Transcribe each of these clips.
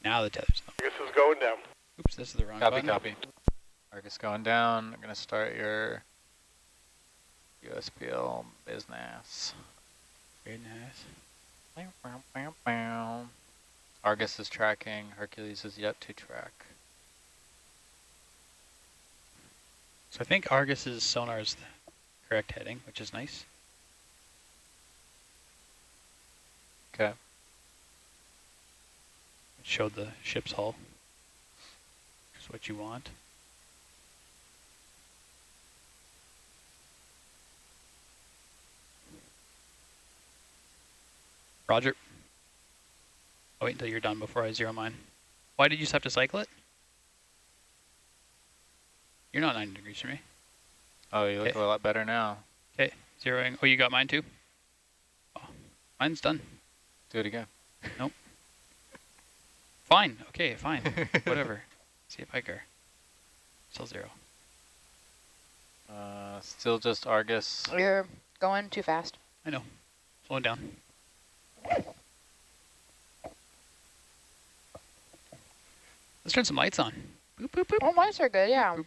Now the tether's up. Argus is going down. Oops, this is the wrong button. Copy. Argus going down. I'm going to start your USBL business. Very nice. Argus is tracking. Hercules is yet to track. So I think Argus's sonar is the correct heading, which is nice. Okay. It showed the ship's hull. Which is what you want. Roger. I'll wait until you're done before I zero mine. Why did you just have to cycle it? You're not 90 degrees from me. Oh, you look a lot better now. Okay, zeroing. Oh, you got mine too? Oh, mine's done. Do it again. Nope. Fine. Okay, fine. Whatever. See if I care. Still zero. Still just Argus. You're going too fast. I know. Slowing down. Let's turn some lights on. Boop, boop, boop. Oh, lights are good, yeah. Boop.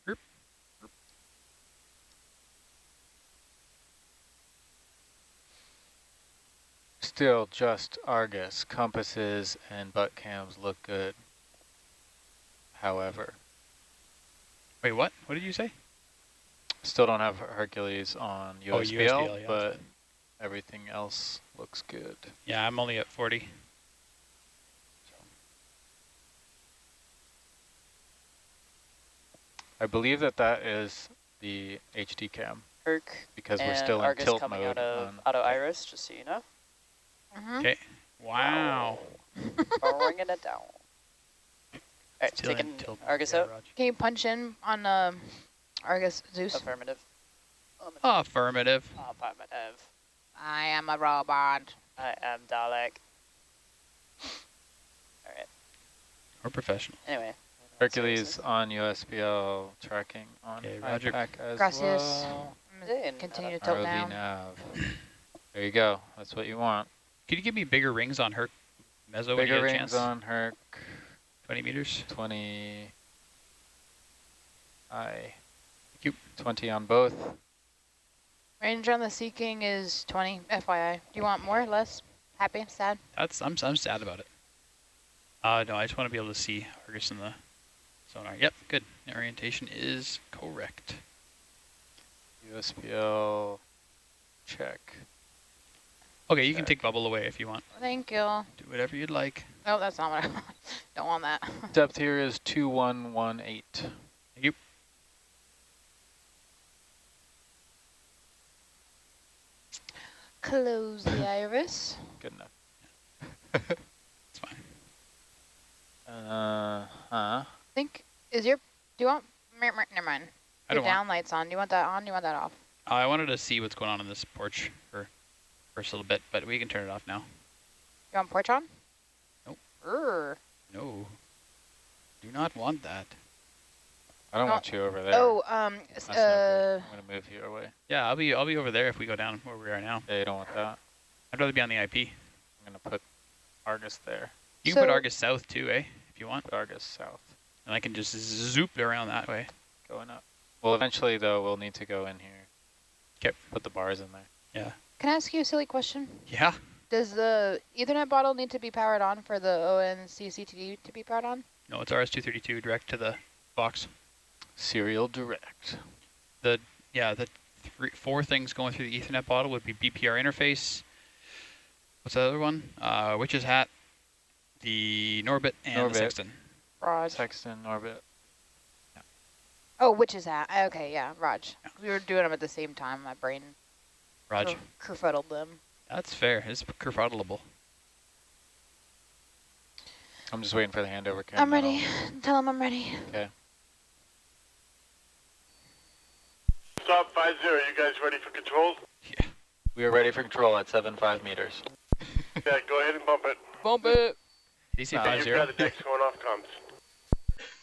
Boop. Still just Argus. Compasses and butt cams look good. However. Wait, what? What did you say? Still don't have Hercules on USBL, USBL, yeah. but everything else looks good. Yeah, I'm only at 40. I believe that is the HD cam Herc because we're and still in Argus tilt coming mode. out of Iris, just so you know. Okay. Wow. Bringing it down. Alright, Still in taking tilt. Argus Yeah, out. Roger. Can you punch in on Argus Zeus? Affirmative. Affirmative. Affirmative. I am a robot. I am Dalek. Alright. We're professional. Anyway. Hercules on USBL tracking on Okay, Roger. IPAC as Gracias. well. Continue to tilt ROV down. nav. There you go. That's what you want. Could you give me bigger rings on Herc Mezzo when Bigger you get a rings chance? on Herc. 20 meters. 20. Thank you. 20 on both. Range on the Sea King is 20, FYI. Do you want more, less? Happy, sad? I'm sad about it. No, I just want to be able to see Argus in the sonar. Yep, good. Orientation is correct. USBL check. Okay, you can take bubble away if you want. Thank you. Do whatever you'd like. Oh, that's not what I want. Don't want that. Depth here is 2118. Thank you. Close the iris. Good enough. It's fine. I think, do you want, never mind. I The don't want. down light's on. Do you want that on? Do you want that off? I wanted to see what's going on in this porch for first a little bit, but we can turn it off now. You want porch on? Nope. No. Do not want that. I don't Oh. want you over there. Oh, That's not good. I'm going to move you away. Yeah, I'll be over there if we go down where we are now. Yeah, you don't want that. I'd rather be on the IP. I'm going to put Argus there. You can put So- Argus south too, eh? If you want. Put Argus south. And I can just zoop around that way. Going up. Well, eventually, though, we'll need to go in here. Okay. Put the bars in there. Yeah. can I ask you a silly question? Yeah. Does the Ethernet bottle need to be powered on for the ONCCTD to be powered on? No, it's RS-232 direct to the box. Serial direct. The four things going through the Ethernet bottle would be BPR interface. What's the other one? Witch's Hat, the Norbit, and the Sexton. Raj. Sexton, orbit. Oh, which is that? Okay, yeah, Raj. We were doing them at the same time. My brain Roger. kerfuddled them. That's fair. It's kerfuddleable. I'm just waiting for the handover cam. I'm ready. Tell them I'm ready. Okay. Stop 50, you guys ready for control? Yeah. We are ready for control at 75 meters. Yeah, go ahead and bump it. Bump it. DC Nah, 50. You've got the decks going off comms.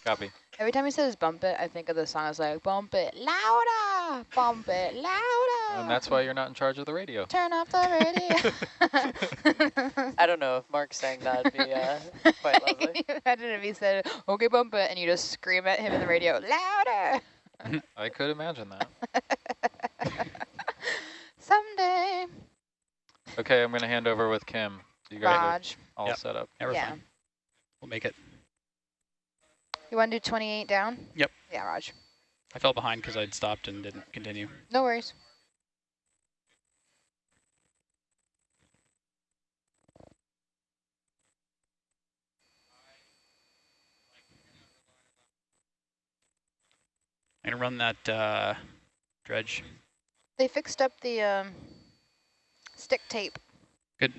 Copy. Every time he says bump it, I think of the song. It's like, bump it louder, bump it louder. And that's why you're not in charge of the radio. Turn off the radio. I don't know Mark saying that'd be quite lovely. Imagine if he said, okay, bump it, and you just scream at him in the radio, louder! I could imagine that. Someday. Okay, I'm going to hand over with Kim. You guys Raj. are all Yep. set up. Yeah, we're Yeah. fine. We'll make it. You want to do 28 down? Yep. Yeah, Raj. I fell behind because I'd stopped and didn't continue. No worries. I'm going to run that dredge. They fixed up the stick tape. Good.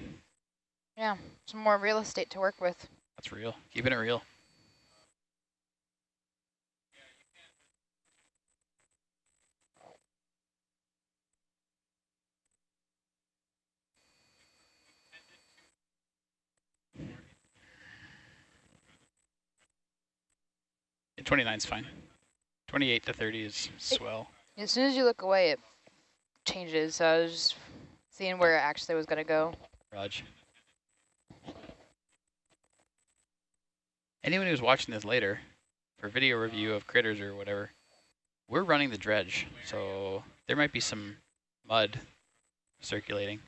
Yeah, some more real estate to work with. That's real. Keeping it real. Yeah, 29's fine. 28 to 30 is swell. As soon as you look away, it changes. So I was just seeing where it actually was going to go. Raj. Anyone who's watching this later for video review of critters or whatever, we're running the dredge, so there might be some mud circulating.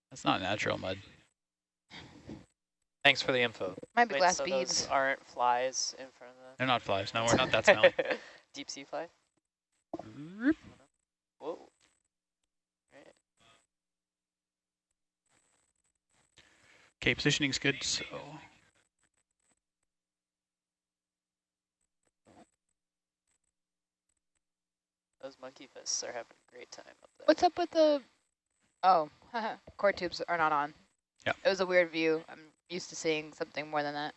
That's not natural mud. Thanks for the info. Might be Wait, glass so beads. those aren't flies in front of They're not flies. No, we're not that smelly. Deep sea fly? Whoa. Right. Okay, positioning's good, so Those monkey fists are having a great time up there. What's up with the... Oh, core tubes are not on. Yeah. It was a weird view. I'm used to seeing something more than that.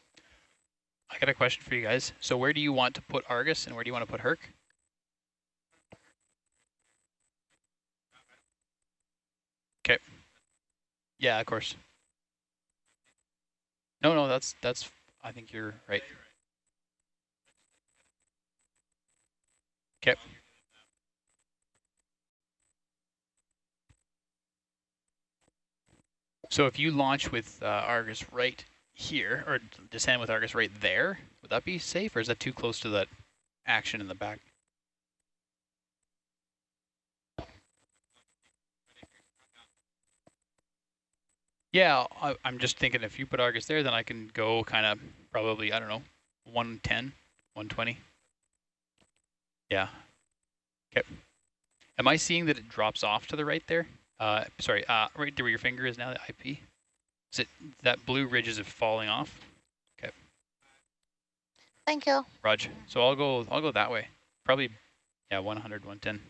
I got a question for you guys. So where do you want to put Argus and where do you want to put Herc? Okay. Yeah, of course. No, that's, I think you're right. Okay. So if you launch with Argus right here, or descend with Argus right there, would that be safe, or is that too close to that action in the back? Yeah, I'm just thinking if you put Argus there, then I can go kind of probably, I don't know, 110, 120. Yeah. Okay. Am I seeing that it drops off to the right there? Sorry, right there where your finger is now, the IP? Is it that blue ridge is falling off? Okay. Thank you. Raj. So I'll go that way. Probably, yeah, 100, 110.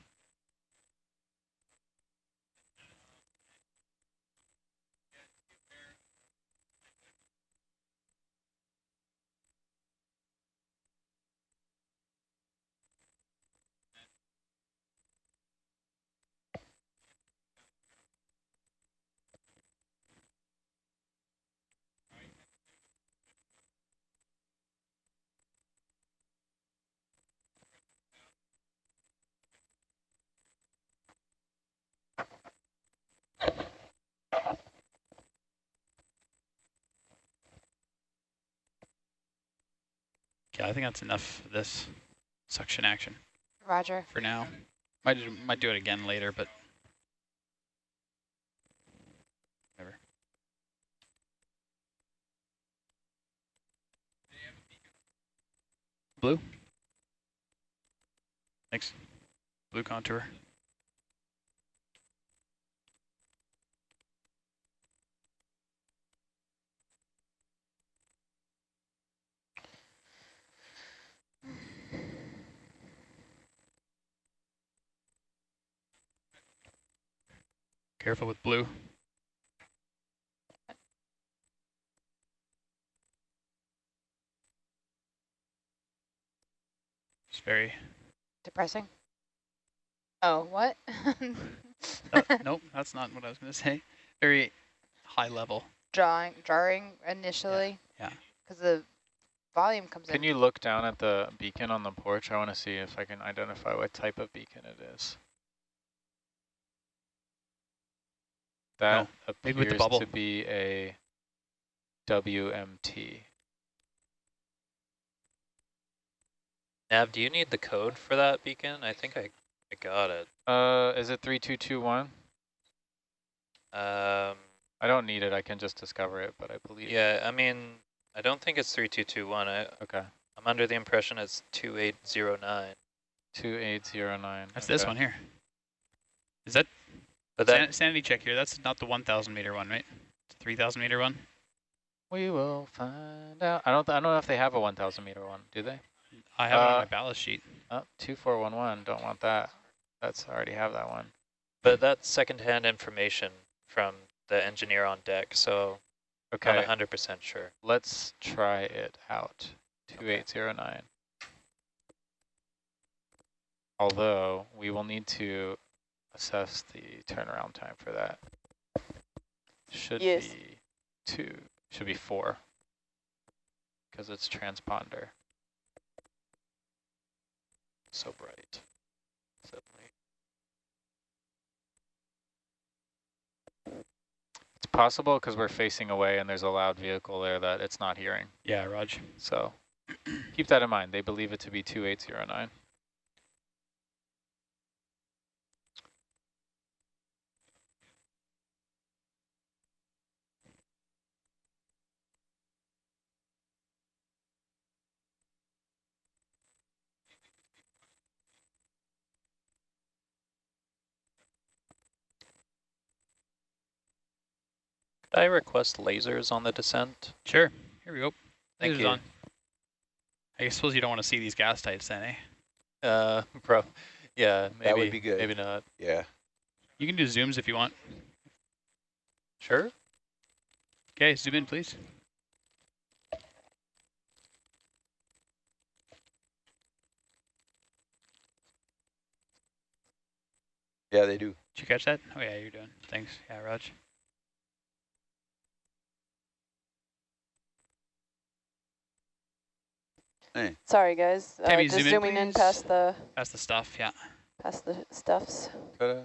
Okay, I think that's enough for this suction action Roger. for now. Might do it again later, but whatever. Blue. Thanks. Blue contour. Careful with blue. It's very... Depressing. Oh, what? nope, that's not what I was going to say. Very high level. Jarring initially. Yeah. Because the volume comes in. Can you look down at the beacon on the porch? I want to see if I can identify what type of beacon it is. That maybe with the appears bubble. to be a WMT. Nav, do you need the code for that beacon? I think I got it. Is it 3221? I don't need it. I can just discover it, but I believe. Yeah, I mean, I don't think it's 3221. Okay. I'm under the impression it's 2809. 2809. That's this one here. Is that? But that sanity check here. That's not the 1,000 meter one, right? It's a 3,000 meter one. We will find out. I don't know if they have a 1,000 meter one. Do they? I have it on my ballast sheet. Oh, 2411. Don't want that. That's already have that one. But that's secondhand information from the engineer on deck, so Okay. not 100% sure. Let's try it out. 2809. Although we will need to assess the turnaround time for that. Should Yes. be 2. Should be 4. Because it's transponder. So bright. Suddenly. It's possible because we're facing away and there's a loud vehicle there that it's not hearing. Yeah, Raj. So keep that in mind. They believe it to be 2809. Could I request lasers on the descent? Sure. Here we go. Thank Lasers you. on. I suppose you don't want to see these gas tights then, eh? Yeah, maybe. That would be good. Maybe not. Yeah. You can do zooms if you want. Sure. Okay, zoom in, please. Yeah, they do. Did you catch that? Oh yeah, you're doing. Thanks. Yeah, Raj. Hey. Sorry, guys. Tammy, Just zoom in, zooming in please. past the That's the stuff. Yeah. stuffs. Ta-da.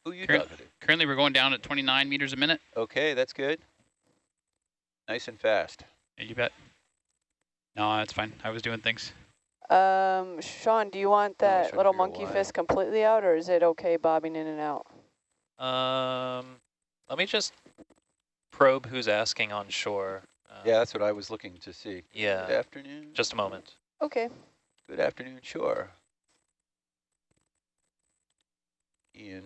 Who you Current- talking to? Currently, we're going down at 29 meters a minute. Okay, that's good. Nice and fast. Yeah, you bet. No, that's fine. I was doing things. Sean, do you want I'm not that trying little to figure monkey why. fist completely out, or is it okay bobbing in and out? Let me just probe who's asking on shore. Yeah, that's what I was looking to see. Good Yeah, afternoon. just a moment. Okay. Good afternoon, sure. Ian.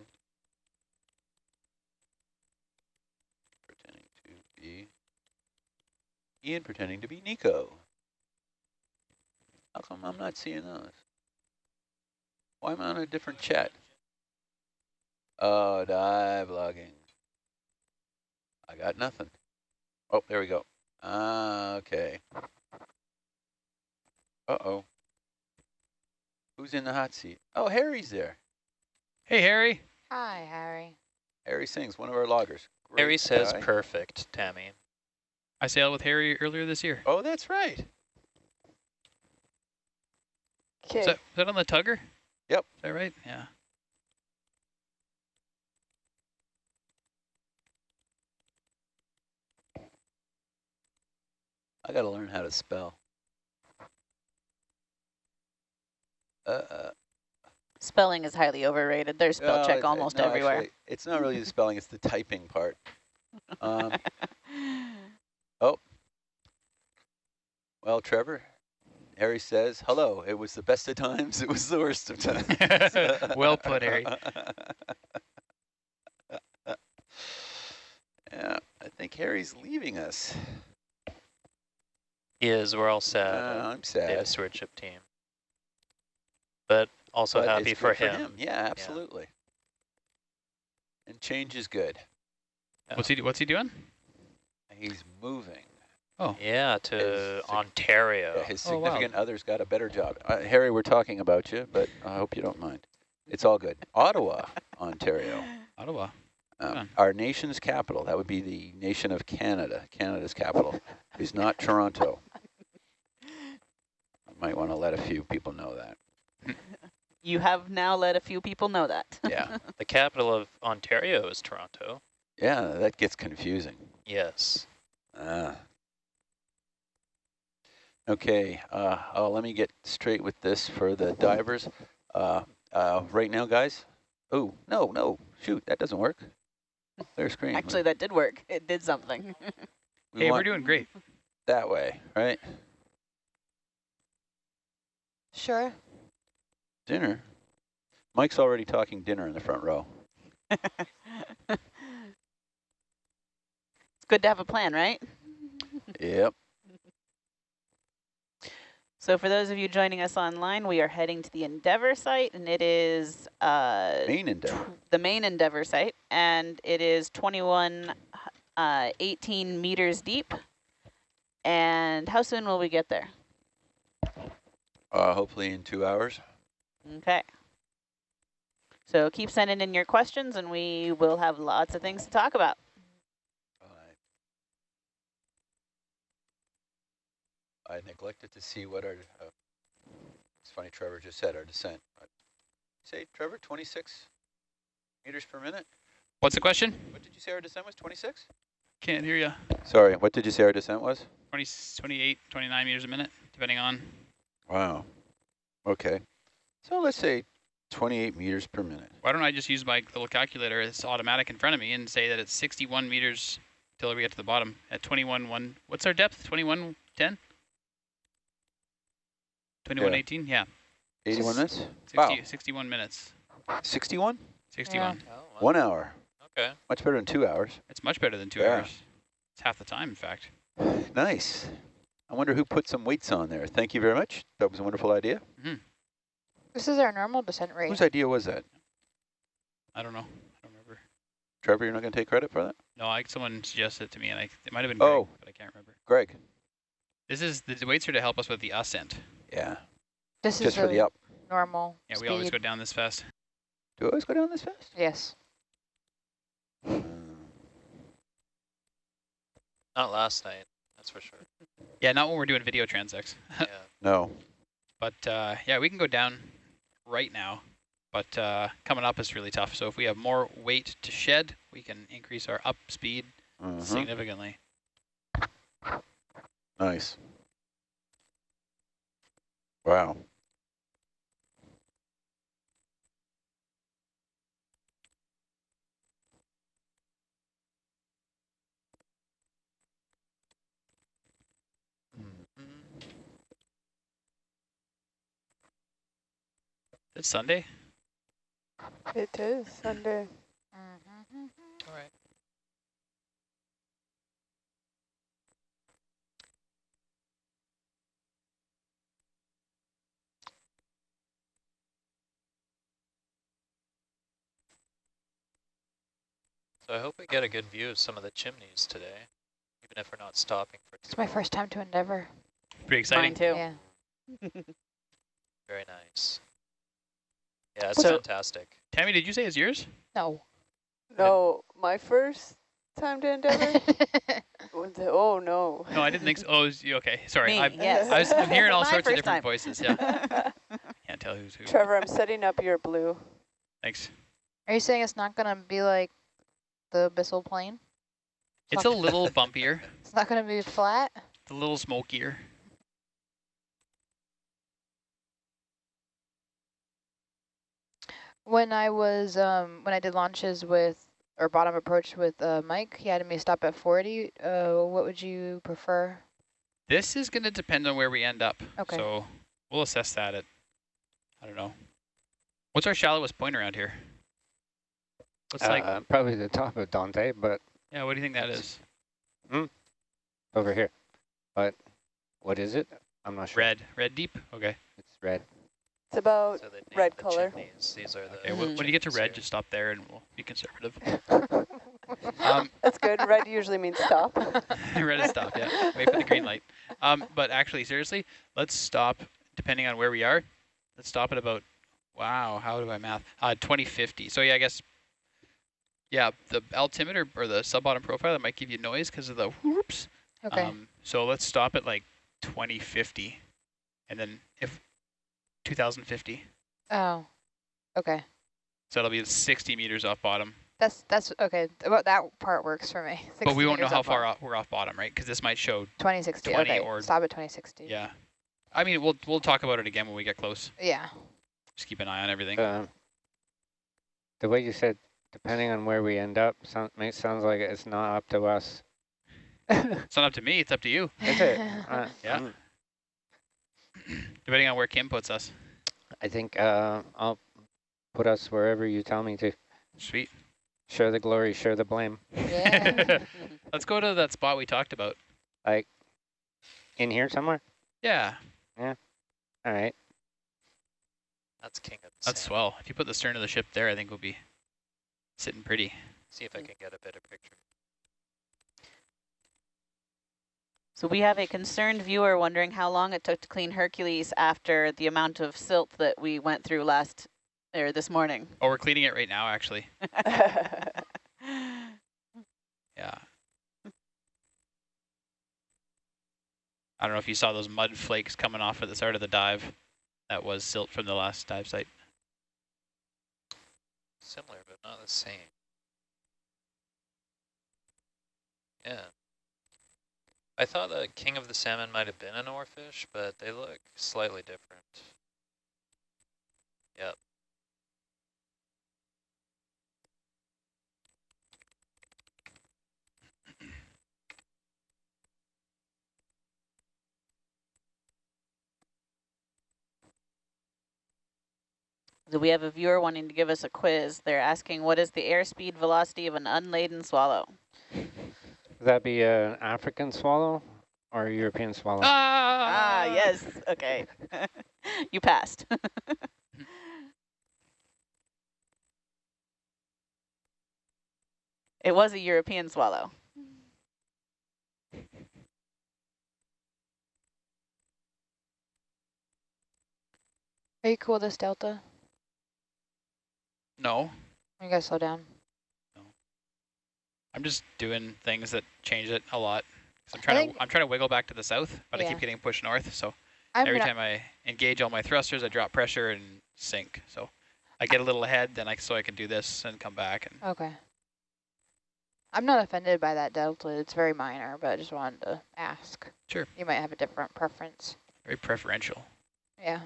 Pretending to be. Ian pretending to be Nico. How come I'm not seeing those? Why am I on a different chat? Oh, dive logging. I got nothing. Oh, there we go. Okay. Uh-oh. Who's in the hot seat? Oh, Harry's there. Hey, Harry. Hi, Harry. Harry Sings, one of our loggers. Great Harry says guy. perfect, Tammy. I sailed with Harry earlier this year. Oh, that's right. Okay. Is that on the tugger? Yep. Is that right? Yeah. I got to learn how to spell. Spelling is highly overrated. There's spell check almost everywhere. Actually, it's not really the spelling, it's the typing part. Oh. Well, Trevor, Harry says, hello, it was the best of times, it was the worst of times. Well put, Harry. Yeah, I think Harry's leaving us. He is. We're all sad. I'm sad. Data stewardship team. But also But happy it's for good him. Yeah, absolutely. And change is good. What's he doing? He's moving. Oh. Yeah, to His- Ontario. Yeah, his Oh, wow. significant other's got a better job. Harry, we're talking about you, but I hope you don't mind. It's all good. Ottawa, Ontario. Ottawa. Huh. Our nation's capital, that would be the nation of Canada. Canada's capital is not Toronto. You might want to let a few people know that. You have now let a few people know that. Yeah. The capital of Ontario is Toronto. Yeah, that gets confusing. Yes. Okay, let me get straight with this for the divers. Right now, guys. Oh, no, shoot, that doesn't work. Their screen. Actually, that did work. It did something. Hey, we're doing great. That way, right? Sure. Dinner. Mike's already talking dinner in the front row. It's good to have a plan, right? Yep. So for those of you joining us online, we are heading to the Endeavour site, and it is Main Endeavour. the main Endeavour site, and it is 2118 meters deep. And how soon will we get there? Hopefully in 2 hours. Okay. So keep sending in your questions, and we will have lots of things to talk about. I neglected to see what our, it's funny, Trevor just said our descent. Say, Trevor, 26 meters per minute? What's the question? What did you say our descent was, 26? Can't hear you. Sorry, what did you say our descent was? 20, 28, 29 meters a minute, depending on. Wow. Okay. So let's say 28 meters per minute. Why don't I just use my little calculator? It's automatic in front of me and say that it's 61 meters till we get to the bottom at 21.1. What's our depth? 21.10? 21.18? Yeah. 81 minutes? 60, Wow. 61 minutes. 61? 61. Oh, wow. 1 hour. Okay. Much better than 2 hours. It's much better than 2 Yeah. hours. It's half the time, in fact. Nice. I wonder who put some weights on there. Thank you very much. That was a wonderful idea. This is our normal descent rate. Whose idea was that? I don't know. I don't remember. Trevor, you're not going to take credit for that? No, someone suggested it to me, and it might have been Greg, but I can't remember. Greg. This is the weights are to help us with the ascent. Yeah. This Just is for the up. normal Yeah, speed. we always go down this fast. Do you always go down this fast? Yes. Not last night, that's for sure. Yeah, not when we're doing video transects. Yeah. No. But yeah, we can go down right now. But coming up is really tough. So if we have more weight to shed, we can increase our up speed significantly. Nice. Wow. It's Sunday? It is Sunday. All right. So I hope we get a good view of some of the chimneys today, even if we're not stopping for too It's my first time to Endeavour. Pretty exciting. Mine too. Yeah. Very nice. Yeah, it's So- fantastic. Tammy, did you say it's yours? No. No, my first time to Endeavour? Oh, no. No, I didn't think so. Oh, okay. Sorry. Me, I'm yes. I'm hearing all My sorts of first different time. voices. Yeah. Can't tell who's who. Trevor, I'm setting up your blue. Thanks. Are you saying it's not going to be like the Abyssal Plain? It's a little bumpier. It's not going to be flat? It's a little smokier. When I was, when I did launches with, or bottom approach with Mike, he had me stop at 40. What would you prefer? This is going to depend on where we end up. Okay. So we'll assess that at, I don't know. What's our shallowest point around here? What's like, probably the top of Dante, but yeah, what do you think that is? over here. But what is it? I'm not sure. Red deep? Okay. It's red. It's about So they named red the color. chimneys. These are the Okay, when you get to chimneys red, here. just stop there and we'll be conservative. That's good. Red usually means stop. Red is stop, yeah. Wait for the green light. But actually, seriously, let's stop, depending on where we are, let's stop at about, wow, how do I math? 2050. So yeah, I guess, yeah, the altimeter or the sub-bottom profile, that might give you noise because of the whoops. Okay. So let's stop at like 2050. And then if 2050. Oh, okay. So it'll be 60 meters off bottom. That's okay. About that part works for me. But we won't know 60 meters how up far on. off we're off bottom, right? Because this might show 2060. 20 Okay. or Stop at 2060. yeah. I mean, we'll talk about it again when we get close. Yeah. Just keep an eye on everything. The way you said, depending on where we end up, sounds like it's not up to us. It's not up to me. It's up to you. Is it? Yeah. Depending on where Kim puts us. I think I'll put us wherever you tell me to. Sweet. Share the glory, share the blame. Yeah. Let's go to that spot we talked about. Like, in here somewhere? Yeah. Yeah. All right. That's king of the That's sand. swell. If you put the stern of the ship there, I think we'll be sitting pretty. See if I can get a better picture. So we have a concerned viewer wondering how long it took to clean Hercules after the amount of silt that we went through this morning. Oh, we're cleaning it right now, actually. Yeah. I don't know if you saw those mud flakes coming off at the start of the dive. That was silt from the last dive site. Similar, but not the same. Yeah. I thought the king of the salmon might have been an oarfish, but they look slightly different. Yep. So we have a viewer wanting to give us a quiz. They're asking, what is the airspeed velocity of an unladen swallow? Would that be an African swallow or a European swallow? Ah, yes. Okay. You passed. It was a European swallow. Are you cool with this delta? No. You gotta slow down. No. I'm just doing things that change it a lot. I'm trying to wiggle back to the south, but I keep getting pushed north. So every time I engage all my thrusters, I drop pressure and sink. So I get a little ahead, then so I can do this and come back. And okay. I'm not offended by that delta. It's very minor, but I just wanted to ask. Sure. You might have a different preference. Very preferential. Yeah.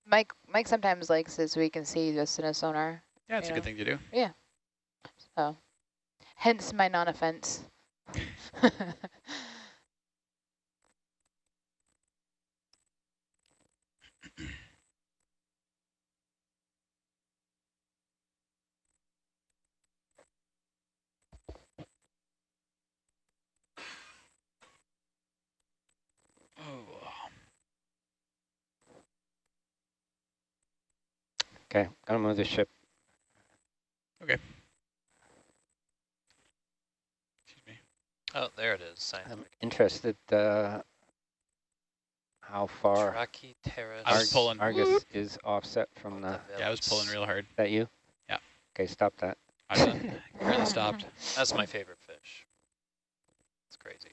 Mike sometimes likes it so we can see this in a sonar. Yeah, it's a good thing to do. Yeah. So, hence my non-offense. Okay, gotta move the ship. Okay. Excuse me. Oh, there it is. I'm Scientific. interested how far Trachyteris. I was pulling. Argus is offset from the... Yeah, I was pulling real hard. Is that you? Yeah. Okay, stop that. I'm done. Really stopped. That's my favorite fish. It's crazy.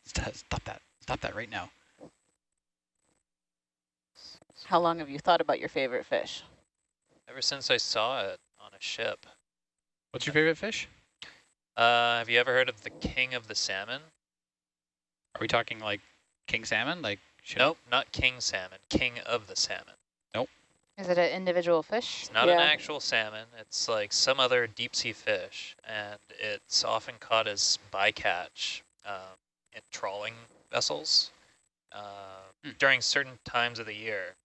Stop that. Stop that right now. How long have you thought about your favorite fish? Ever since I saw it on a ship. What's your favorite fish? Have you ever heard of the king of the salmon? Are we talking like king salmon? Like Nope, not king salmon. King of the salmon. Nope. Is it an individual fish? It's not an actual salmon. It's like some other deep sea fish, and it's often caught as bycatch in trawling vessels during certain times of the year.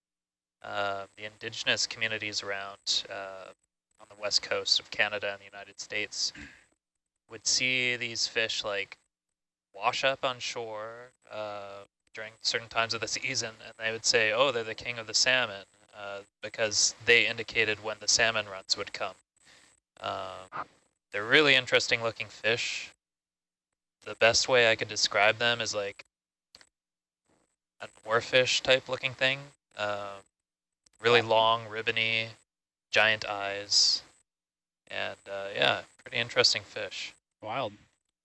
The indigenous communities around on the west coast of Canada and the United States would see these fish like wash up on shore during certain times of the season, and they would say, oh, they're the king of the salmon, because they indicated when the salmon runs would come. They're really interesting looking fish. The best way I could describe them is like an oarfish type looking thing. Really long, ribbony, giant eyes, and yeah, pretty interesting fish. Wild.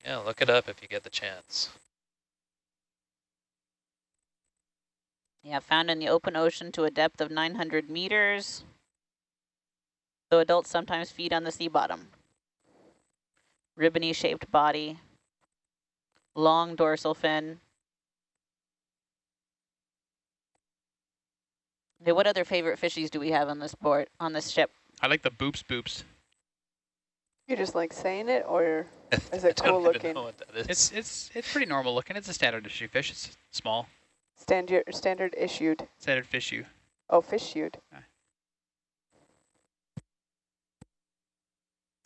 Yeah, look it up if you get the chance. Yeah, found in the open ocean to a depth of 900 meters. though adults sometimes feed on the sea bottom. Ribbony shaped body, long dorsal fin. Okay, what other favorite fishies do we have on this ship? I like the boops boops. You just like saying it, or is it cool looking? I don't even know what that is. It's pretty normal looking. It's a standard issue fish. It's small. Standard issued. Standard fish issue. Oh, fish issued.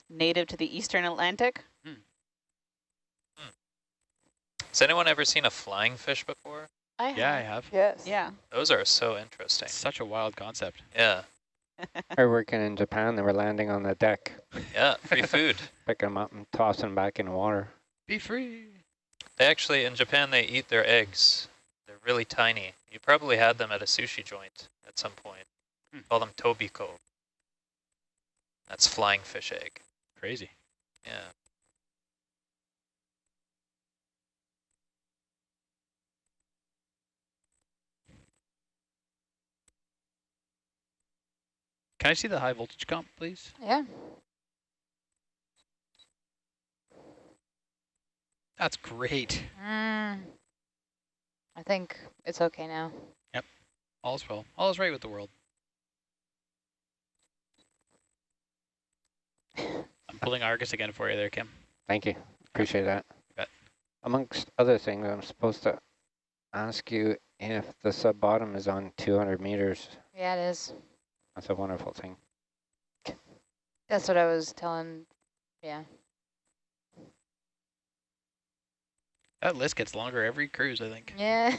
Native to the eastern Atlantic. Has anyone ever seen a flying fish before? Yeah, I have. Yes. Yeah. Those are so interesting. It's such a wild concept. Yeah. We're working in Japan. They were landing on the deck, Yeah, free food. picking them up and tossing them back in the water. Be free. They actually, in Japan, they eat their eggs. They're really tiny. You probably had them at a sushi joint at some point. Call them tobiko. That's flying fish egg. Crazy. Yeah. Can I see the high voltage comp, please? Yeah. That's great. I think it's okay now. Yep. All's well. All is right with the world. I'm pulling Argus again for you there, Kim. Thank you. Appreciate that. Bet. Amongst other things, I'm supposed to ask you if the sub-bottom is on 200 meters. Yeah, it is. That's a wonderful thing. That's what I was telling. Yeah. That list gets longer every cruise, I think. Yeah.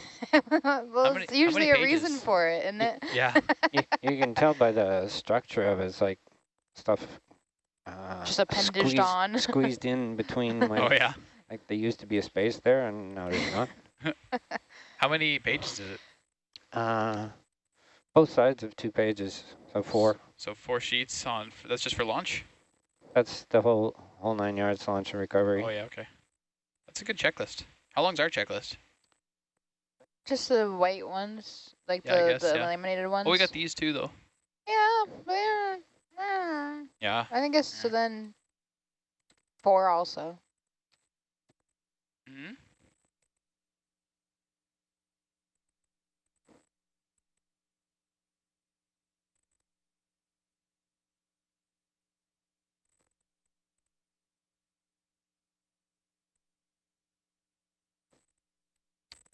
Well, it's usually a reason for it, isn't it? Yeah. you can tell by the structure of it. It's like stuff just appendaged on. squeezed in between. Like, Oh, yeah. Like there used to be a space there, and now there's not. How many pages is it? Both sides of 2 pages, so 4. So 4 sheets on, that's just for launch? That's the whole 9 yards launch and recovery. Oh, yeah, okay. That's a good checklist. How long's our checklist? Just the white ones, like Yeah, the laminated ones. Oh, we got these too, though. Yeah, Yeah. I think it's so then 4 also. Mm-hmm.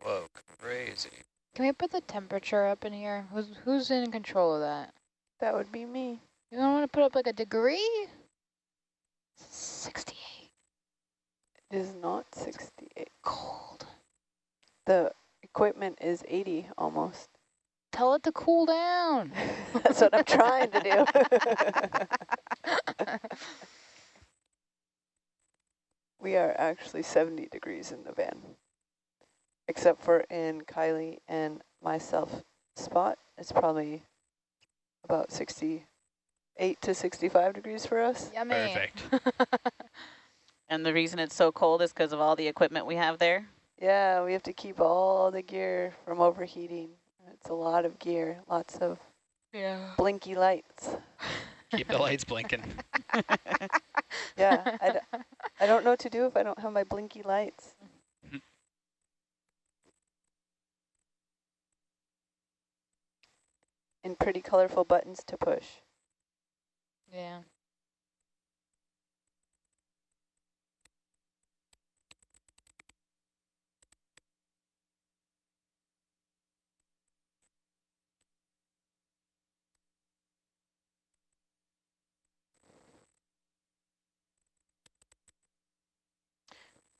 Whoa, crazy. Can we put the temperature up in here? Who's in control of that? That would be me. You don't want to put up like a degree? 68. It is not 68. Cold. The equipment is 80 almost. Tell it to cool down. That's what I'm trying to do. We are actually 70 degrees in the van, except for in Kylie and myself spot. It's probably about 68 to 65 degrees for us. Yummy. Perfect. And the reason it's so cold is because of all the equipment we have there? Yeah, we have to keep all the gear from overheating. It's a lot of gear, lots of blinky lights. Keep the lights blinking. Yeah, I don't know what to do if I don't have my blinky lights. And pretty colorful buttons to push. Yeah.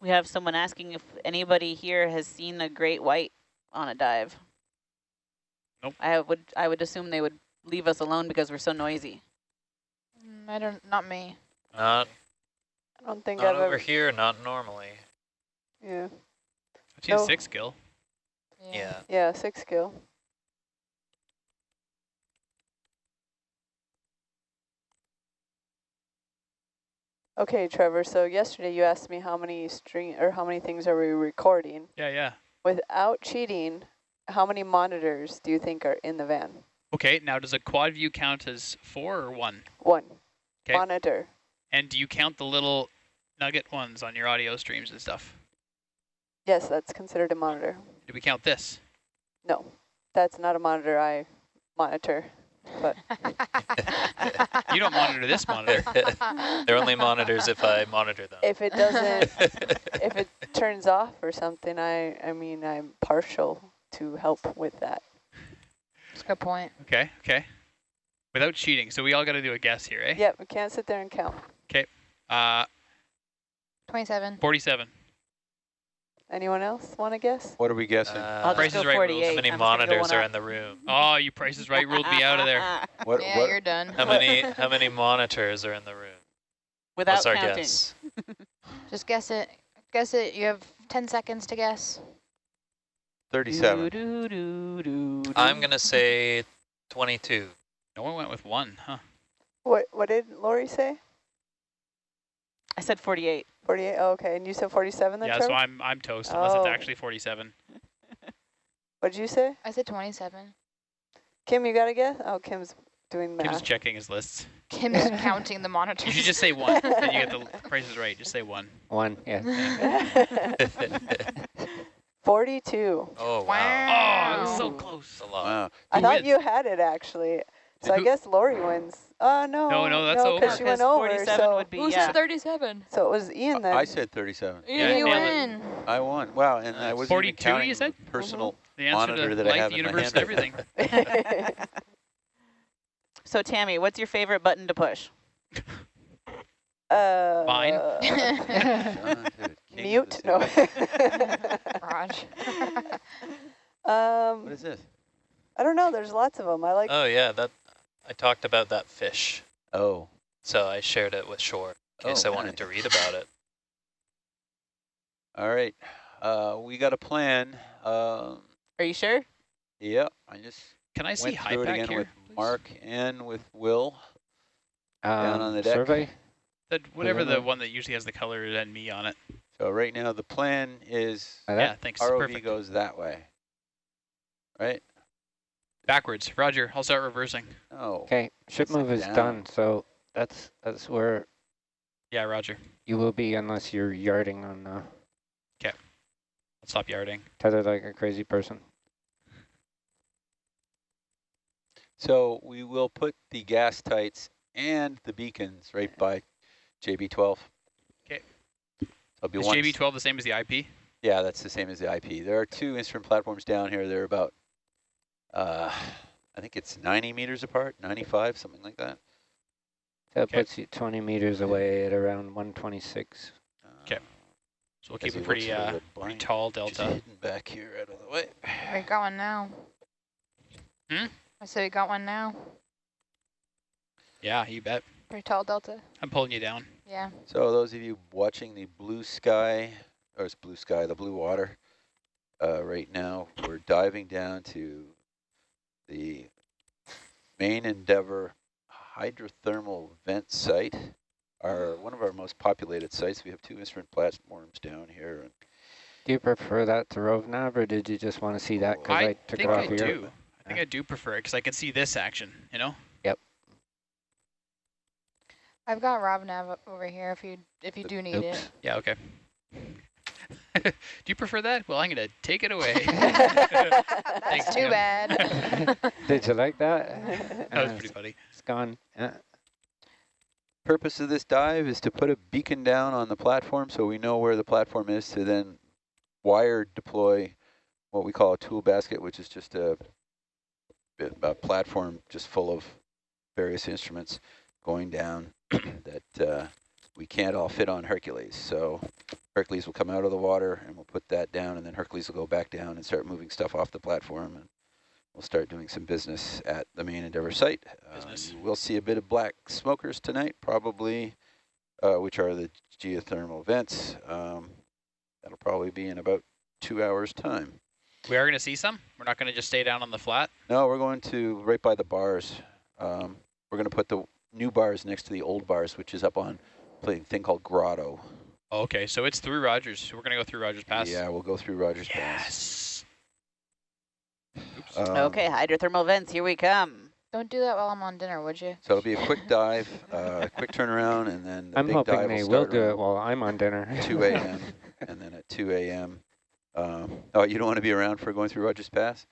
We have someone asking if anybody here has seen a great white on a dive. Nope. I would assume they would leave us alone because we're so noisy. Not me. Not I don't think not I've over ever. here, not normally. Yeah. I've seen No. 6 gill. Yeah. Yeah, 6 gill. Okay, Trevor, so yesterday you asked me how many things are we recording. Yeah. Without cheating, how many monitors do you think are in the van? Okay, now does a quad view count as 4 or 1? 1. monitor. And do you count the little nugget ones on your audio streams and stuff? Yes, that's considered a monitor. Do we count this? No, that's not a monitor I monitor. But You don't monitor this monitor. They're only monitors if I monitor them. if it doesn't, if it turns off or something, I mean, I'm partial to help with that. That's a good point. Okay, okay. Without cheating, so we all got to do a guess here, eh? Yep, we can't sit there and count. Okay. 27. 47. Anyone else want to guess? What are we guessing? I'll Price just is go Right rules. 48. How many I'm just gonna go monitors one are up. in the room? Oh, you Price is Right ruled me out of there. What? Yeah, What? you're done. How many monitors are in the room? Without What's our counting. guess? Just guess it. Guess it. You have 10 seconds to guess. 37. I'm going to say 22. No one went with 1, huh? What did Lori say? I said 48. 48. Oh, okay, and you said 47 then, Yeah, Trevor? so I'm toast unless it's Oh. actually 47. What did you say? I said 27. Kim, you got to guess? Oh, Kim's doing math. Kim's checking his lists. Kim's counting the monitors. You should just say 1, then you get the Price is Right. Just say 1. 1, yeah. 42. Oh, wow. Oh, it was so close. That's a lot. Wow. I Who thought wins? you had it, actually. So I Who- guess Lori wins. Oh, no. No, that's over. because she went Because over, 47 so, would be, Who yeah. said 37? so it was Ian then. I said 37. Yeah, you nailed it. win. I won. Wow, and I wasn't 42, even counting you said? the personal The answer monitor to that I life, have the in my universe, hand and right everything. So Tammy, what's your favorite button to push? Fine. now. John, dude, king of Mute? the No. city. Raj. What is this? I don't know. There's lots of them. I like. Oh, yeah. I talked about that fish. Oh. So I shared it with Shore in case I wanted to read about it. All right. We got a plan. Are you sure? Yeah, I just Can I see went high through it back again here? with please? Mark and with Will. Down on the deck. Survey? Whatever the Whatever. one that usually has the color and me on it. So right now the plan is Like Yeah, that? thanks. ROV Perfect. goes that way. Right? Backwards. Roger, I'll start reversing. Oh. Okay, ship Upside move is down. done, so that's where Yeah, Roger. you will be unless you're yarding on I'll stop yarding. tethered like a crazy person. So we will put the gas tights and the beacons right by JB12. Okay. It'll be Is one. JB12 the same as the IP? Yeah, that's the same as the IP. There are 2 instrument platforms down here. They're about, I think it's 90 meters apart, 95, something like that. That Okay. puts you 20 meters away at around 126. Okay. So we'll As keep he a pretty, looks for the pretty blind, tall which is delta. hidden back here out of the way. We got one now. Hmm? I said we got one now. Yeah, you bet. Pretty tall delta. I'm pulling you down. Yeah. So those of you watching the blue sky, or it's blue sky, the blue water, right now, we're diving down to the main Endeavour hydrothermal vent site, one of our most populated sites. We have 2 instrument platforms down here. And Do you prefer that to ROV nav, or did you just want to see that because I took it think off I here? do. I think I do prefer it because I can see this action, you know? I've got Rob Nav over here if you do need Oops. it. Yeah, okay. Do you prefer that? Well, I'm going to take it away. Thanks, Too Tim. bad. Did you like that? That was pretty funny. It's gone. purpose of this dive is to put a beacon down on the platform so we know where the platform is, to then wire deploy what we call a tool basket, which is just a platform just full of various instruments going down that we can't all fit on Hercules. So Hercules will come out of the water and we'll put that down, and then Hercules will go back down and start moving stuff off the platform, and we'll start doing some business at the main Endeavour site. We'll see a bit of black smokers tonight, probably, which are the geothermal vents. That'll probably be in about 2 hours' time. We are going to see some? We're not going to just stay down on the flat? No, we're going to right by the bars. We're going to put the new bars next to the old bars, which is up on a thing called Grotto. Oh, okay, so it's through Rogers. We're going to go through Rogers Pass? Yeah, we'll go through Rogers Pass. Yes. Oops. Okay, hydrothermal vents, here we come. Don't do that while I'm on dinner, would you? So it'll be a quick dive, quick turnaround, and then the I'm big hoping dive they will will start do it around while I'm on dinner. 2 a.m. and then at 2 a.m. Oh, you don't want to be around for going through Rogers Pass?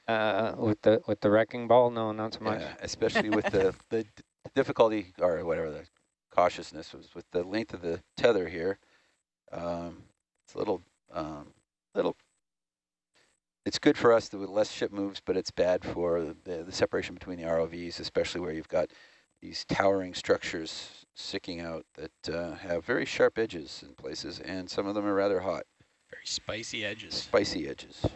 With the wrecking ball, no, not so much. Yeah, especially with the difficulty, or whatever the cautiousness was, with the length of the tether here. It's a little, it's good for us with less ship moves, but it's bad for the separation between the ROVs, especially where you've got these towering structures sticking out that have very sharp edges in places, and some of them are rather hot. Very spicy edges. Spicy edges.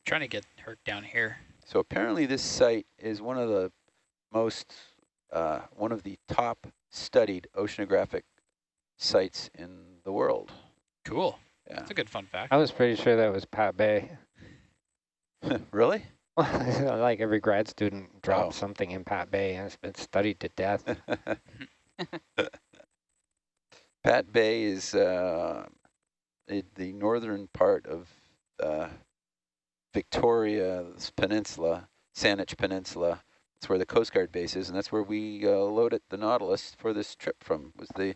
Trying to get Herc down here. So apparently this site is one of the top studied oceanographic sites in the world. Cool. Yeah. That's a good fun fact. I was pretty sure that was Pat Bay. Really? Like every grad student drops something in Pat Bay, and it's been studied to death. Pat Bay is the northern part of Victoria's Peninsula, Saanich Peninsula. That's where the Coast Guard base is, and that's where we loaded the Nautilus for this trip from, was the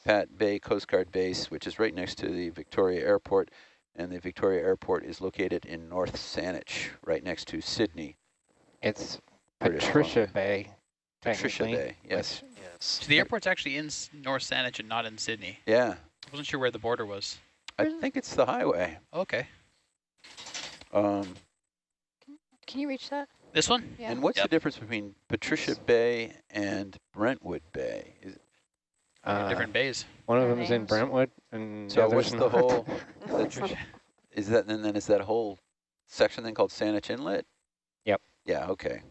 Pat Bay Coast Guard base, which is right next to the Victoria Airport, and the Victoria Airport is located in North Saanich, right next to Sydney. It's British Patricia Columbia. Bay. Patricia Bay, yes. Yes. So the airport's actually in North Saanich and not in Sydney. Yeah, I wasn't sure where the border was. I think it's the highway. Okay. Can you reach that? This one? Yeah. And what's the difference between Patricia Bay and Brentwood Bay? Different bays. One of Their them is in names. Brentwood, and So the what's other's the not. whole, is that that whole section then called Saanich Inlet? Yep. Yeah, okay.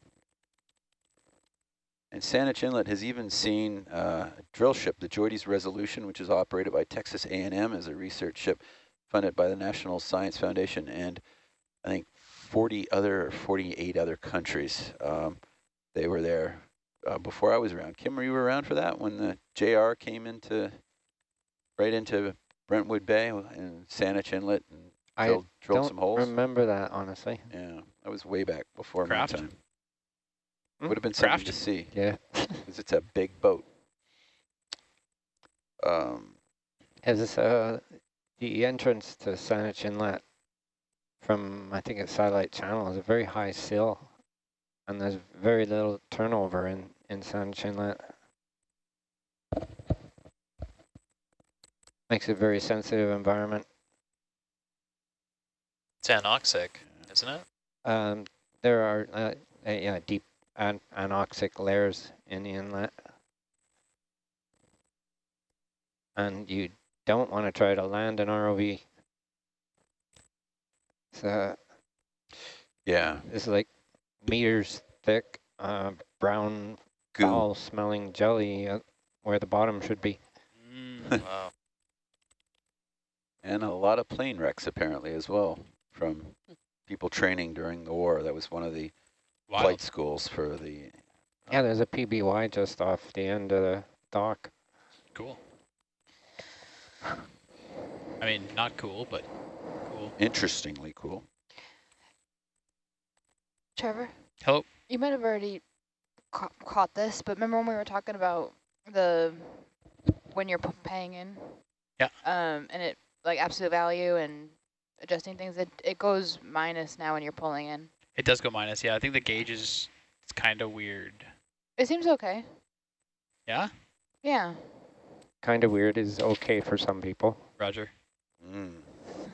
And Saanich Inlet has even seen a drill ship, the Joydes Resolution, which is operated by Texas A&M as a research ship funded by the National Science Foundation, and I think 48 other countries. They were there before I was around. Kim, were you around for that when the JR came right into Brentwood Bay and Saanich Inlet and drilled some holes? I don't remember that, honestly. Yeah, that was way back before Craft? my time. Hmm? Would have been something Craft? to see, Yeah. because it's a big boat. As the entrance to Saanich Inlet from, I think it's Satellite Channel, is a very high sill, and there's very little turnover in Saanich Inlet. Makes it a very sensitive environment. It's anoxic, isn't it? There are deep anoxic layers in the inlet. And you don't want to try to land an ROV. So Yeah. it's like meters thick, brown, Goo. foul-smelling jelly where the bottom should be. Wow. And a lot of plane wrecks apparently as well from people training during the war. That was one of the Wild. flight schools for the... Yeah, there's a PBY just off the end of the dock. Cool. I mean, not cool, but cool. Interestingly cool. Trevor? Hello? You might have already caught this, but remember when we were talking about when you're paying in? Yeah. And it, like absolute value and adjusting things, it goes minus now when you're pulling in. It does go minus, yeah. I think the gauge it's kind of weird. It seems okay. Yeah? Yeah. Kind of weird is okay for some people. Roger. Mm.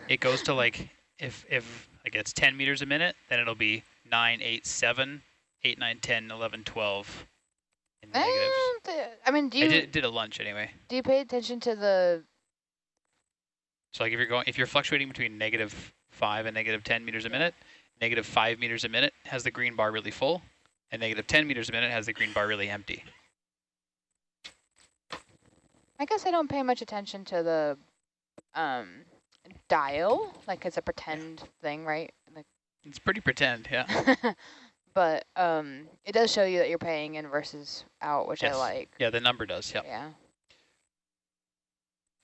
It goes to like, if like it's 10 meters a minute, then it'll be 9, 8, 7, 8, 9, 10, 11, 12 in negatives. I mean, do you I did a lunch anyway. do you pay attention to the? So like if you're fluctuating between -5 and -10 meters a minute, -5 meters a minute has the green bar really full, and -10 meters a minute has the green bar really empty. I guess I don't pay much attention to the dial, like it's a pretend thing, right? Like, It's pretty pretend, yeah. but it does show you that you're paying in versus out, which I Yes. like. Yeah, the number does, yeah. Yeah.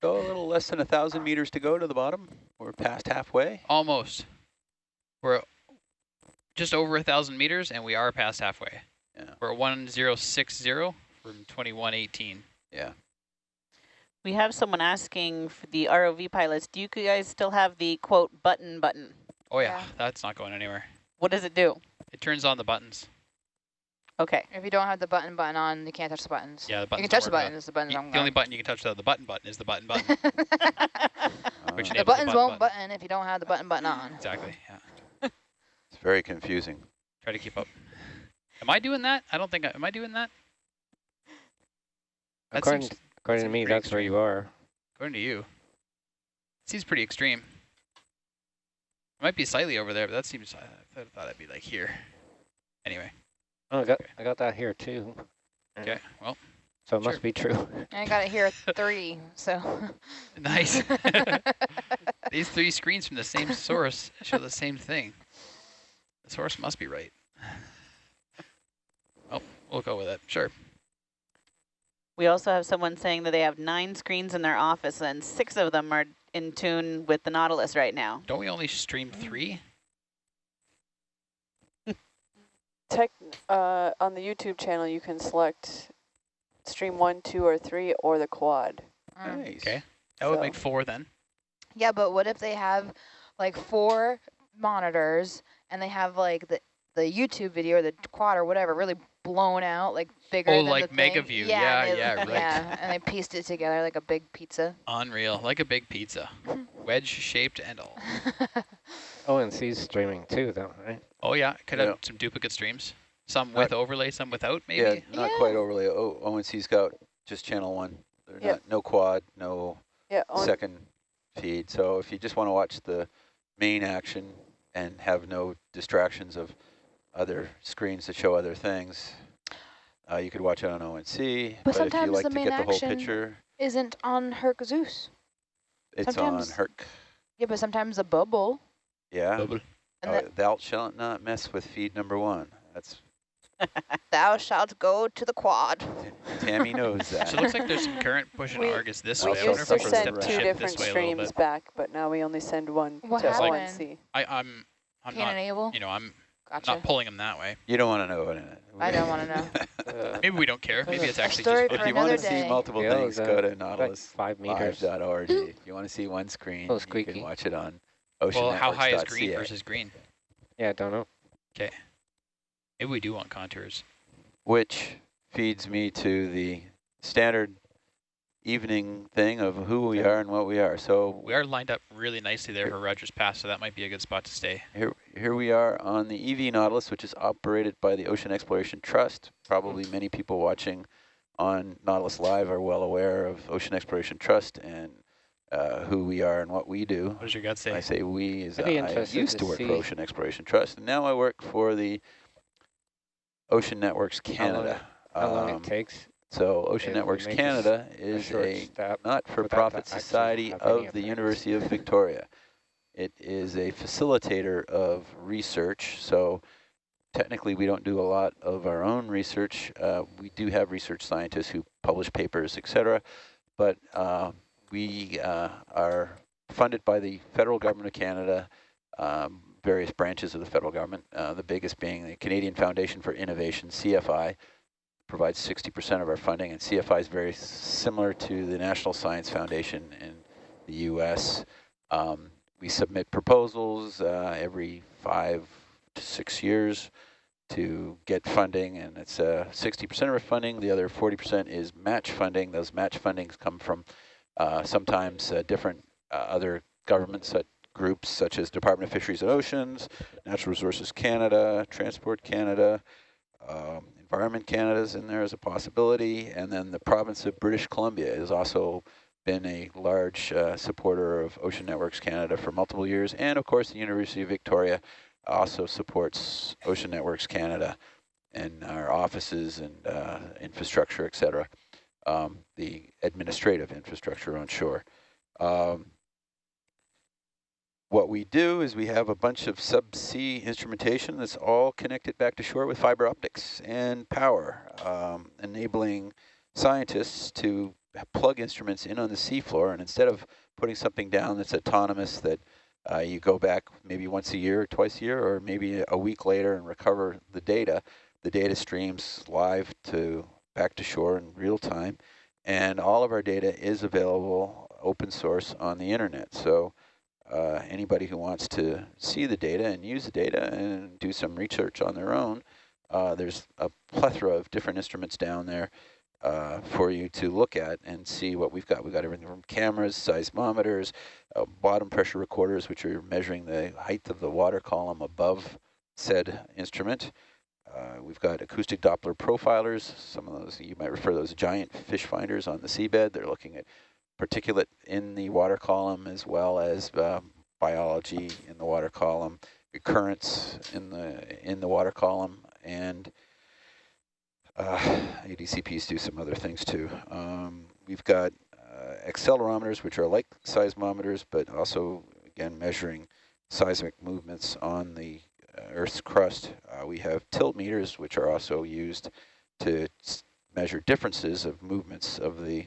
So a little less than 1,000 meters to go to the bottom. We're past halfway. Almost. We're just over 1,000 meters, and we are past halfway. Yeah. We're at 1060 from 2118. Yeah. We have someone asking for the ROV pilots, do you guys still have the quote button? Oh yeah, Yeah. that's not going anywhere. What does it do? It turns on the buttons. Okay. If you don't have the button on, you can't touch the buttons. Yeah, the You buttons can touch don't the work buttons, the buttons The only button you can touch without the button is the button. Which The enables buttons won't button. button if you don't have the button on. Exactly, yeah. It's very confusing. Try to keep up. Am I doing that? I don't think am I doing that? That According seems- to seems me, pretty that's where you are. According to you. It seems pretty extreme. It might be slightly over there, but that seems, I thought I'd be like here. Anyway, Oh, I got that here too. okay, well, So it sure. must be true. I got it here at 3, so. nice. These 3 screens from the same source show the same thing. The source must be right. Oh, we'll go with it, sure. We also have someone saying that they have 9 screens in their office and 6 of them are in tune with the Nautilus right now. Don't we only stream 3? On the YouTube channel, you can select stream 1, 2, or 3, or the quad. Nice. Okay, that would So- make 4 then. Yeah, but what if they have like 4 monitors and they have like the YouTube video or the quad or whatever really blown out, like bigger Oh, than like the thing? mega view. Yeah, Yeah, right. Yeah, and they pieced it together like a big pizza. Unreal, like a big pizza. Wedge shaped and all. ONC's streaming too, though, right? Oh yeah, could have Yeah. some duplicate streams. Some with overlay, some without maybe. Yeah, not Yeah. quite overlay. ONC's got just channel 1. They're Yep. not, no quad, no Yeah, second feed. So if you just want to watch the main action and have no distractions of other screens that show other things, you could watch it on ONC. But if you sometimes like the to main get the whole action picture, Isn't on Hercules. it's sometimes- on Herc. Yeah, but sometimes the bubble. Yeah. Bubble. And Thou shalt not mess with feed number 1. That's thou shalt go to the quad. Tammy knows that. So it looks like there's some current pushing We- Argus this We way. I also wonder used if to I can step send the 2 ship different this way a little streams bit. back, but now we only send one What to happened? ONC. I'm Can't not, enable? you know, I'm Gotcha. not pulling them that way. You don't want to know about it. I don't want to know. Maybe we don't care. Maybe it's actually story just for If you fun. want another to see day. multiple Yeah, things, the- go to like Nautilus 5 meters. live.org. If you want to see one screen, Oh, you squeaky. can watch it on Well, how high is oceannetworks.ca. green versus green? Yeah, I don't know. Okay. Maybe we do want contours. Which feeds me to the standard evening thing of who we are and what we are. So We are lined up really nicely there for Rogers Pass, so that might be a good spot to stay. here we are on the EV Nautilus, which is operated by the Ocean Exploration Trust. Probably many people watching on Nautilus Live are well aware of Ocean Exploration Trust and who we are and what we do. What does your gut say? I say we as I'd be I interested used to to work see- for Ocean Exploration Trust, and now I work for the Ocean Networks Canada. How long it takes? So Ocean if we Networks make Canada a is short a step not-for-profit without that actually society have any of the effects. University of Victoria. It is a facilitator of research, so technically we don't do a lot of our own research. We do have research scientists who publish papers, etc., but we are funded by the federal government of Canada, various branches of the federal government, the biggest being the Canadian Foundation for Innovation, CFI, provides 60% of our funding, and CFI is very similar to the National Science Foundation in the U.S. We submit proposals every 5 to 6 years to get funding, and it's 60% of our funding. The other 40% is match funding. Those match fundings come from sometimes different other governments, groups such as Department of Fisheries and Oceans, Natural Resources Canada, Transport Canada, Environment Canada is in there as a possibility, and then the province of British Columbia has also been a large supporter of Ocean Networks Canada for multiple years, and of course the University of Victoria also supports Ocean Networks Canada and our offices and infrastructure, etc., the administrative infrastructure on shore. What we do is we have a bunch of subsea instrumentation that's all connected back to shore with fiber optics and power, enabling scientists to plug instruments in on the seafloor, and instead of putting something down that's autonomous that You go back maybe once a year or twice a year, or maybe a week later and recover the data. The data streams live back to shore in real time, and all of our data is available open source on the internet. So anybody who wants to see the data and use the data and do some research on their own, there's a plethora of different instruments down there for you to look at and see what we've got. We've got everything from cameras, seismometers, bottom pressure recorders, which are measuring the height of the water column above said instrument. We've got acoustic Doppler profilers. Some of those, you might refer to those giant fish finders on the seabed. They're looking at particulate in the water column as well as biology in the water column, currents in the water column, and ADCPs do some other things too. We've got accelerometers, which are like seismometers, but also, again, measuring seismic movements on the Earth's crust. We have tilt meters, which are also used to measure differences of movements of the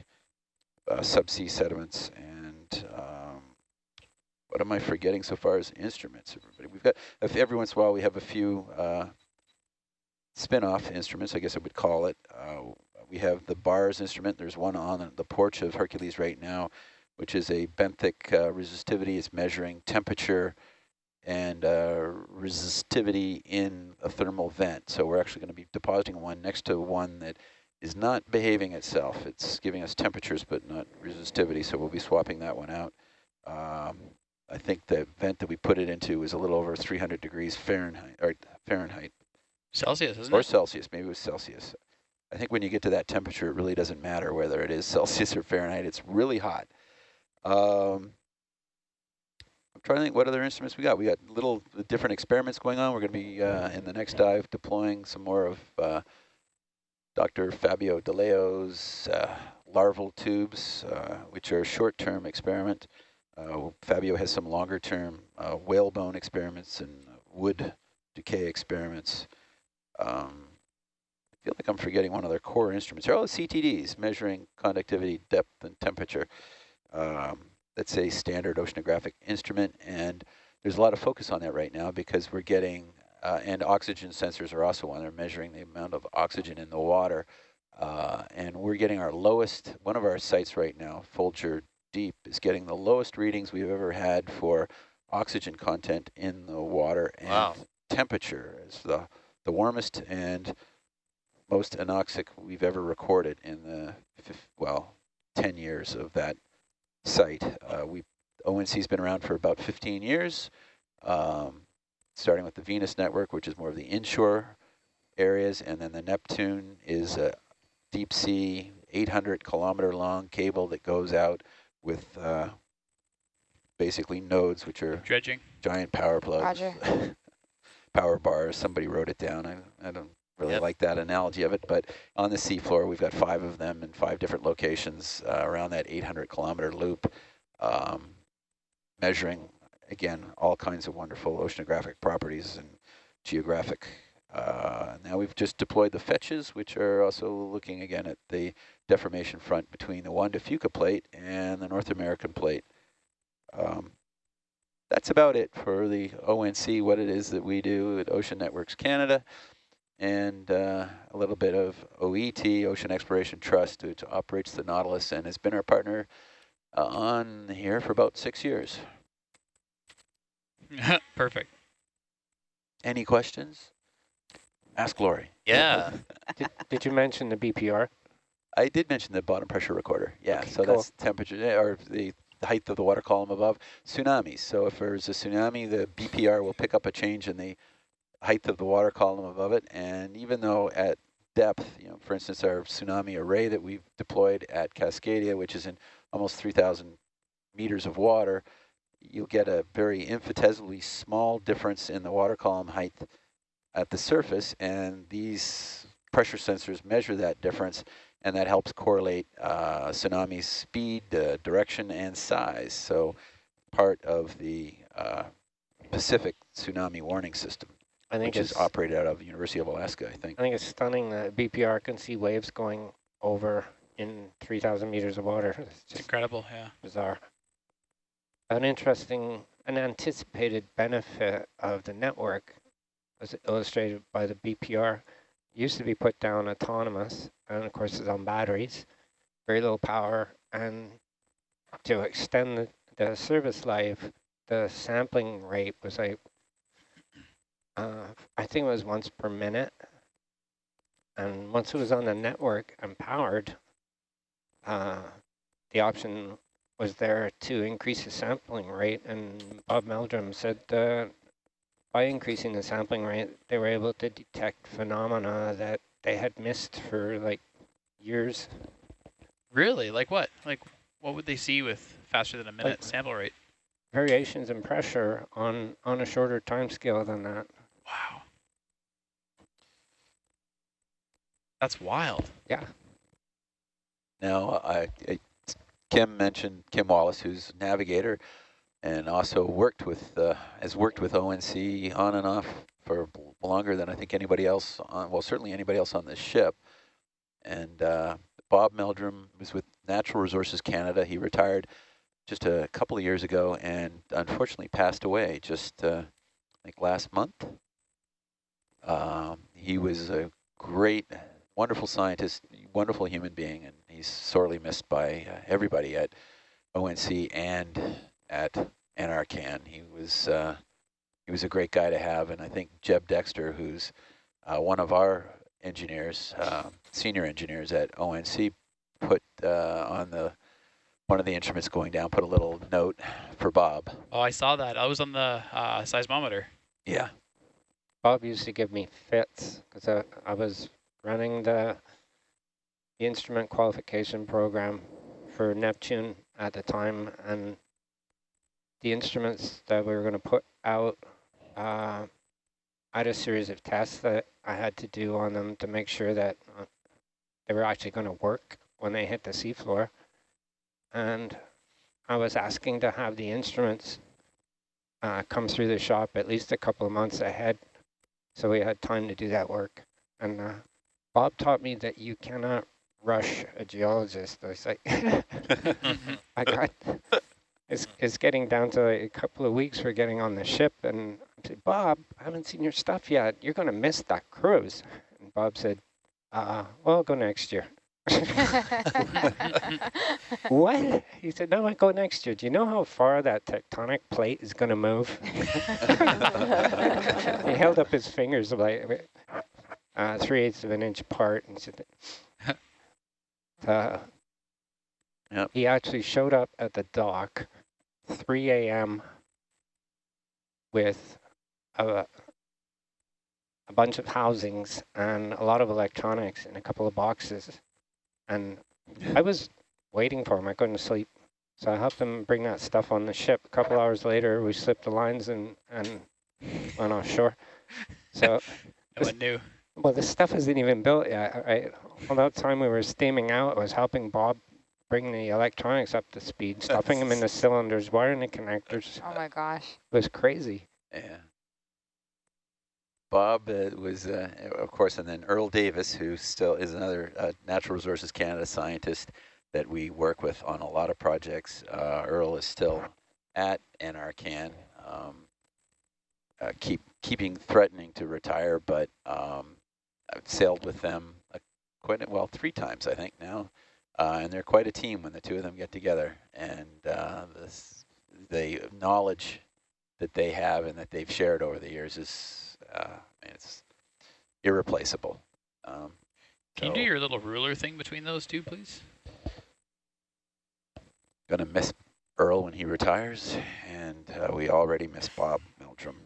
subsea sediments. And what am I forgetting so far as instruments, everybody? We've got, every once in a while, we have a few spin-off instruments, I guess I would call it. We have the bars instrument. There's one on the porch of Hercules right now, which is a benthic resistivity. It's measuring temperature and resistivity in a thermal vent. So we're actually going to be depositing one next to one that is not behaving itself. It's giving us temperatures but not resistivity, so we'll be swapping that one out. I think the vent that we put it into is a little over 300 degrees Fahrenheit. Celsius, isn't or it? Celsius, maybe it was Celsius. I think when you get to that temperature, it really doesn't matter whether it is Celsius or Fahrenheit. It's really hot. I'm trying to think what other instruments we got. We got little different experiments going on. We're going to be, in the next dive, deploying some more of Dr. Fabio De Leo's larval tubes, which are a short-term experiment. Fabio has some longer-term whalebone experiments and wood decay experiments. I feel like I'm forgetting one of their core instruments. They're all the CTDs, measuring conductivity, depth, and temperature. That's a standard oceanographic instrument, and there's a lot of focus on that right now because we're getting, and oxygen sensors are also on there, measuring the amount of oxygen in the water. And we're getting our lowest, one of our sites right now, Folger Deep, is getting the lowest readings we've ever had for oxygen content in the water, and temperature is the warmest and most anoxic we've ever recorded in the 10 years of that site. ONC's been around for about 15 years, starting with the Venus network, which is more of the inshore areas, and then the Neptune is a deep sea 800-kilometer long cable that goes out with basically nodes, which are dredging, giant power plugs. Roger. Power bars, somebody wrote it down. I don't really like that analogy of it, but on the seafloor, we've got 5 of them in 5 different locations around that 800-kilometer loop, measuring, again, all kinds of wonderful oceanographic properties and geographic. Now we've just deployed the fetches, which are also looking again at the deformation front between the Juan de Fuca plate and the North American plate. That's about it for the ONC, what it is that we do at Ocean Networks Canada, and a little bit of OET, Ocean Exploration Trust, which operates the Nautilus and has been our partner on here for about 6 years. Perfect. Any questions? Ask Lori. Yeah. Did you mention the BPR? I did mention the bottom pressure recorder. Yeah, Okay, so cool. that's temperature, or the height of the water column above. Tsunamis. So if there's a tsunami, the BPR will pick up a change in the height of the water column above it. And even though at depth, you know, for instance, our tsunami array that we've deployed at Cascadia, which is in almost 3,000 meters of water, you'll get a very infinitesimally small difference in the water column height at the surface, and these pressure sensors measure that difference, and that helps correlate tsunami speed, direction, and size. So part of the Pacific Tsunami Warning System, which is operated out of University of Alaska, I think. I think it's stunning that BPR can see waves going over in 3,000 meters of water. It's just incredible, yeah. Bizarre. An interesting an anticipated benefit of the network, as illustrated by the BPR. Used to be put down autonomous, and of course it's on batteries, very low power, and to extend the service life, the sampling rate was like, I think it was once per minute. And once it was on the network and powered, the option was there to increase the sampling rate. And Bob Meldrum said by increasing the sampling rate, they were able to detect phenomena that they had missed for like years. Really? Like what? Like what would they see with faster than a minute Like sample rate? variations in pressure on a shorter time scale than that. Wow. That's wild. Yeah. Now, Kim mentioned Kim Wallace, who's a navigator, and also has worked with ONC on and off for longer than I think anybody else on, well, certainly anybody else on this ship. And Bob Meldrum was with Natural Resources Canada. He retired just a couple of years ago and unfortunately passed away just, I think, last month. He was a great, wonderful scientist, wonderful human being, and he's sorely missed by everybody at ONC and at NRCan. He was a great guy to have, and I think Jeb Dexter, who's one of our engineers, senior engineers at ONC, put on one of the instruments going down, put a little note for Bob. Oh, I saw that. I was on the seismometer. Yeah. Bob used to give me fits because I was running the instrument qualification program for Neptune at the time, and the instruments that we were going to put out, I had a series of tests that I had to do on them to make sure that they were actually going to work when they hit the seafloor. And I was asking to have the instruments come through the shop at least a couple of months ahead, so we had time to do that work. And Bob taught me that you cannot rush a geologist. I was like, I got, it's getting down to like a couple of weeks for getting on the ship. And I said, Bob, I haven't seen your stuff yet. You're going to miss that cruise. And Bob said, well, I'll go next year. What? He said, no, I go next year. Do you know how far that tectonic plate is going to move? He held up his fingers like 3/8 of an inch apart and said, yep. He actually showed up at the dock 3 a.m. with a bunch of housings and a lot of electronics in a couple of boxes. And I was waiting for him. I couldn't sleep. So I helped him bring that stuff on the ship. A couple hours later, we slipped the lines and went offshore. So No one knew. Well, this stuff isn't even built yet. All that time we were steaming out, I was helping Bob bring the electronics up to speed, stuffing them in the cylinders, wiring the connectors. Oh my gosh. It was crazy. Yeah. Bob was, of course, and then Earl Davis, who still is another Natural Resources Canada scientist that we work with on a lot of projects. Earl is still at NRCan, threatening to retire, but I've sailed with them quite well 3 times, I think, now. And they're quite a team when the two of them get together. And the knowledge that they have and that they've shared over the years is it's irreplaceable. Can you do your little ruler thing between those two, please? Gonna miss Earl when he retires, and we already miss Bob Meldrum.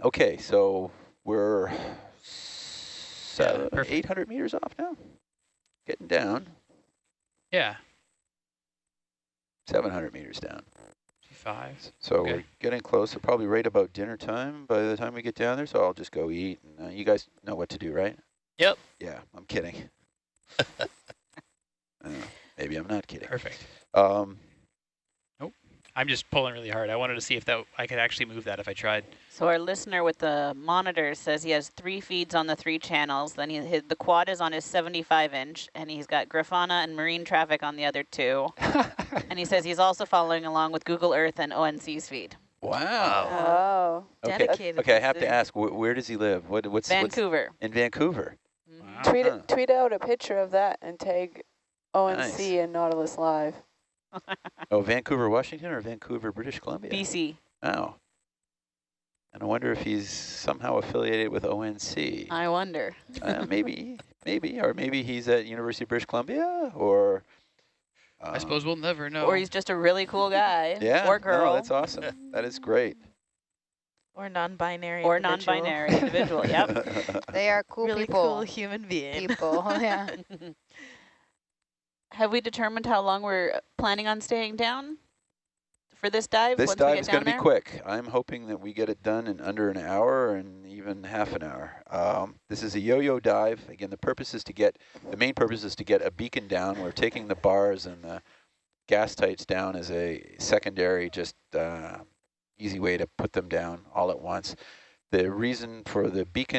Okay, so we're 800 meters off now. Getting down. Yeah. 700 meters down. 5. So okay. We're getting close. We're probably right about dinner time by the time we get down there. So I'll just go eat. And you guys know what to do, right? Yep. Yeah, I'm kidding. Maybe I'm not kidding. Perfect. Nope. I'm just pulling really hard. I wanted to see if I could actually move that if I tried. So our listener with the monitor says he has 3 feeds on the 3 channels. Then the quad is on his 75-inch, and he's got Grafana and marine traffic on the other 2. And he says he's also following along with Google Earth and ONC's feed. Wow. Oh. Okay. Dedicated. Okay, I have to ask, where does he live? What's Vancouver. In Vancouver. Wow. Tweet out a picture of that and tag ONC Nice. and Nautilus Live. Oh, Vancouver, Washington, or Vancouver, British Columbia? BC. Oh. And I wonder if he's somehow affiliated with ONC. I wonder. Maybe, or maybe he's at University of British Columbia, or... I suppose we'll never know. Or he's just a really cool guy. Yeah, Or girl. no, that's awesome. That is great. Or non-binary. Or non-binary individual, yep. They are cool really people. cool human being. People, yeah. Have we determined how long we're planning on staying down for this dive? This once we dive get is going down to be there? quick. I'm hoping that we get it done in under an hour and even half an hour. This is a yo-yo dive. Again, the main purpose is to get a beacon down. We're taking the bars and the gas tights down as a secondary, just easy way to put them down all at once. The reason for the beacon